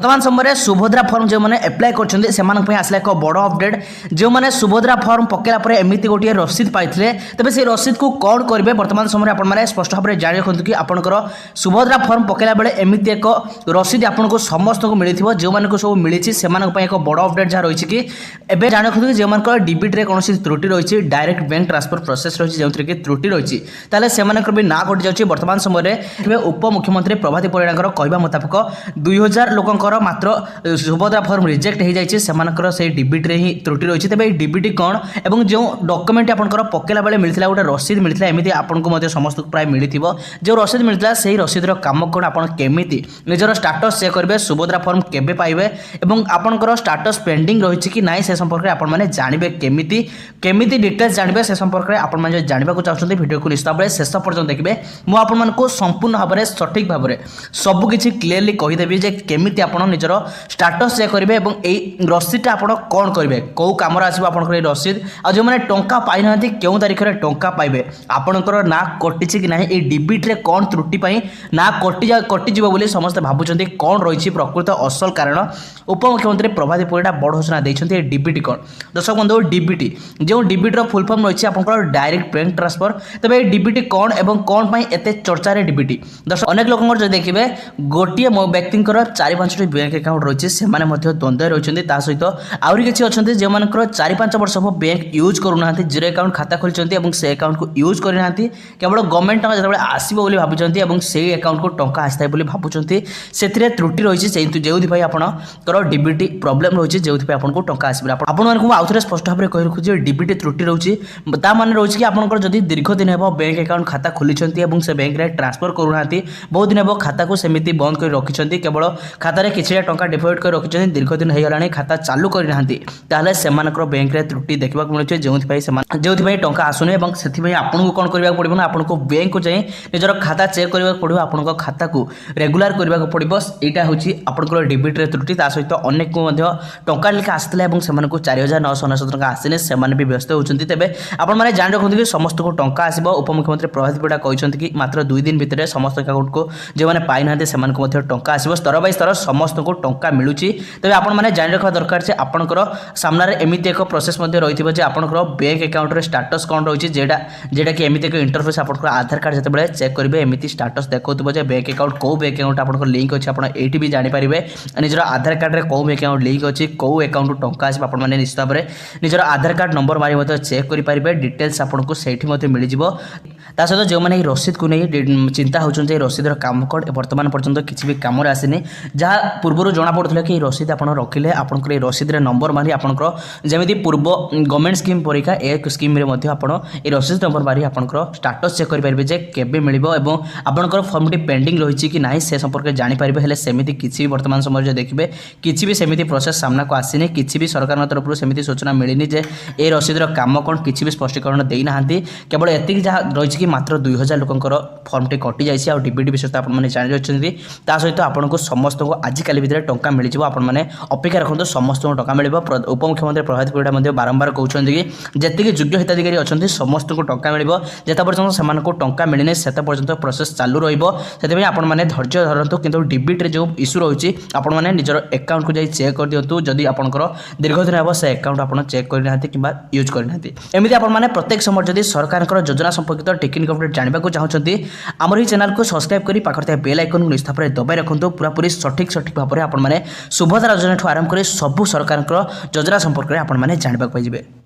वर्तमान समय सुभद्रा फॉर्म जो मैंने एप्लाय कर आसला एक बड़ अपडेट जो मैंने सुभद्रा फॉर्म पकेला एमती गोटे रसीद पाई तेज से रसीद को कौन करेंगे वर्तमान समय आपने स्पष्ट भाव में जाणी रखुद कि आपंकर सुभद्रा फॉर्म पकेला बेले एमती एक रसीद आपको समस्त को मिली जो मैंने सब मिली से एक बड़ अपडेट जहाँ रही कि एवं जाणी रखुद कि जो डीबीटी कौन त्रुटि रही डायरेक्ट बैंक ट्रांसफर प्रोसेस रही जो कि त्रुटि रही से भी ना कटि जाऊँगी वर्तमान समय उपमुख्यमंत्री प्रभाती परिड़ा कहवा मुताबिक 2000 लोक मात्र सुभद्रा फॉर्म रिजेक्ट हो जाए से डीबीटी ही त्रुटि रही है तेज डीबीटी कौन और जो डॉक्यूमेंट आपंकर पकेला बेले मिलता गोटे रसीद मिलता एमती आपको समस्त प्राय मिली जो रसीद मिलता से रसीदर कम कौन आपमी निजर स्टाटस चेक करेंगे सुभद्रा फॉर्म केबे पाइबे और आपंकर स्टाटस पेंडिंग रही कि ना से संपर्क में आपने जानवे केमी डिटेल्स जानवे से संपर्क में आपने जानवा चाहते वीडियो को निश्चित भाव शेष पर्यटन देखिए मुझे संपूर्ण भाव में सठिक भाव में सबकि क्लीयरली कहीदेवी केमी आप निजर स्टाटस चेक करेंगे और यही रसीदटा आप कौन करेंगे कौ कम आसो रसीद आ जो मैंने टंका पाई ना क्यों तारीख में टंका पाइबे आपंकर ना कटि कि ना ये डीबीटी कौन त्रुटि ना कटिज बोली समस्ते भावुं कौन रही प्रकृत असल कारण उपमुख्यमंत्री प्रभाती परिड़ा बड़ घोषणा देते डीबीटी कौन दर्शक बंधु डीबीटी जो डीबीटी फुल फॉर्म रही है डायरेक्ट बैंक ट्रांसफर तेज ये डीबीटी कौन और कौन एत चर्चा डीबीटी दर्शक अनेक लोक देखिए गोटे व्यक्ति 4-5 बैंक अकाउंट रही है द्वंद्व रही सहित आहरी किसी अच्छा जो 4-5 वर्ष हम बैंक यूज करूना जीरो अकाउंट खाता खोली से अकाउंट को यूज करना केवल गवर्नमेंट टका जो आसो भावुं से अकाउंट को टंका आसता है भावुं से त्रुटि रही जो आपंकर डीबीटी प्रोब्लेम रही जो आपको टंका आसपे आपको आउ थे स्पष्ट भाव में कही रखुच्छे डीबीटी त्रुटि रही मान रही कि आपंकर जब दीर्घ दिन हम बैंक अकाउंट खाता खोली से बैंक में ट्रांसफर करूना बहुत दिन हम खाता को सेमती बंद कर रखिंट केवल खाता में किसी टंका डिपोजिट कर रखिंट दीर्घ दिन होगा खाता चालू करना से बैंक में त्रुटि देखा मिलूँ जो टंका आसुनी से आपको कौन करने पड़ो ना आपको बैंक को जाए निजर खाता चेक करने पड़ो आपको खाता को रेगुलार करने पड़ो यहाँ हूँ आपंकर डीबीटी त्रुटि सहित अनेक टंका लिखा आसाला से 4,999 टका आसने से भी व्यस्त होती तेज आपने जान रखते कि समस्त को टंका आसो उपमुख्यमंत्री प्रभाती परिड़ा कहते कि मात्र 2 दिन भितर समस्त अकाउंट को जो मैंने पाई ना से टंका आसो स्तर बाय स्तर समस्त को टंका मिलूँ तेज आपने जान रखा दरकार से आपंकर सामने एमती एक प्रोसेस रही है आपंकर बैंक अकाउंट स्टाटस कौन रही है जेटा कि एमती एक इंटरफेस आपंकर आधार कार्ड जो चेक करेंगे एमती स्टाटस देखो बैंक अकाउंट कौ बैंक अकाउंट आप लिंक अच्छे आप ये भी जानीपारे निजर आधार कार्ड में कौ बैंक अकाउंट लिंक अच्छी कौ अकाउंट टंका आस निश्चित भाव में निजर आधार कार्ड नंबर मारी चेक करेंगे डिटेल्स आपको से मिल सहित जो मैंने रसीद को नहीं चिंता होती रसीदर कम कौन वर्तमान पर्यंत किसी भी कम आसनी जहाँ पूर्व जना पड़ा कि रसीद आप रखिले आपंकर रसीद नंबर मारी आपंकर जमी पूर्व गवर्नमेंट स्कीम परीक्षा एक स्कीम रसीद नंबर मारी आपंकर स्टाटस चेक करेंगे केबे मिल आपंकर फर्मटी पेंडिंग रही कि ना से संपर्क में जानीपारे हेल्ले सेमती किसी भी वर्तमान समय जो देखिए किसी भी सेमती प्रोसेस सामना को आसनी किसी भी सरकार तरफ सेमती सूचना मिलनी जे ये रसीदर कम कौन किसी भी स्पष्टीकरण देना केवल एति जहाँ रही कि मात्र 2000 लोकंर फर्मटी कटि जाइए और डीबीटी विषय आपने जानी रही सहित आपको समस्त को आजिकल भितर टंका मिल आपने अपेक्षा रखते समस्त को टंका मिल उपमुख्यमंत्री प्रभाती परिड़ा बारंबार कहते कि जी योग्य हिताधिकारी अच्छा समस्त को टंका मिल जिते पर्यटन से टंका मिलने से पर्यटन प्रोसेस चालू रही आपने धैर्य धरतु कि डीबीटी जो इश्यू रही आपने निजर अकाउंट को जाए चेक कर दिंतु जदि आपंकर दीर्घ दिन हम से अकाउंट आप चेक करना कि यूज करना एमती आपने प्रत्येक समय जदि सरकार योजना संपर्कित टेक्निक अपडेट जानवा चाहते आमर ही चैनल को सब्सक्राइब कर पाखे बेल आइकन को निश्चित भाव में दबाई रखुद पूरापूरी सठिक भाव में आपने सुभद्रा योजना आरंभ कर सबू सरकार योजना संपर्क में आपने जानवा पाइबे।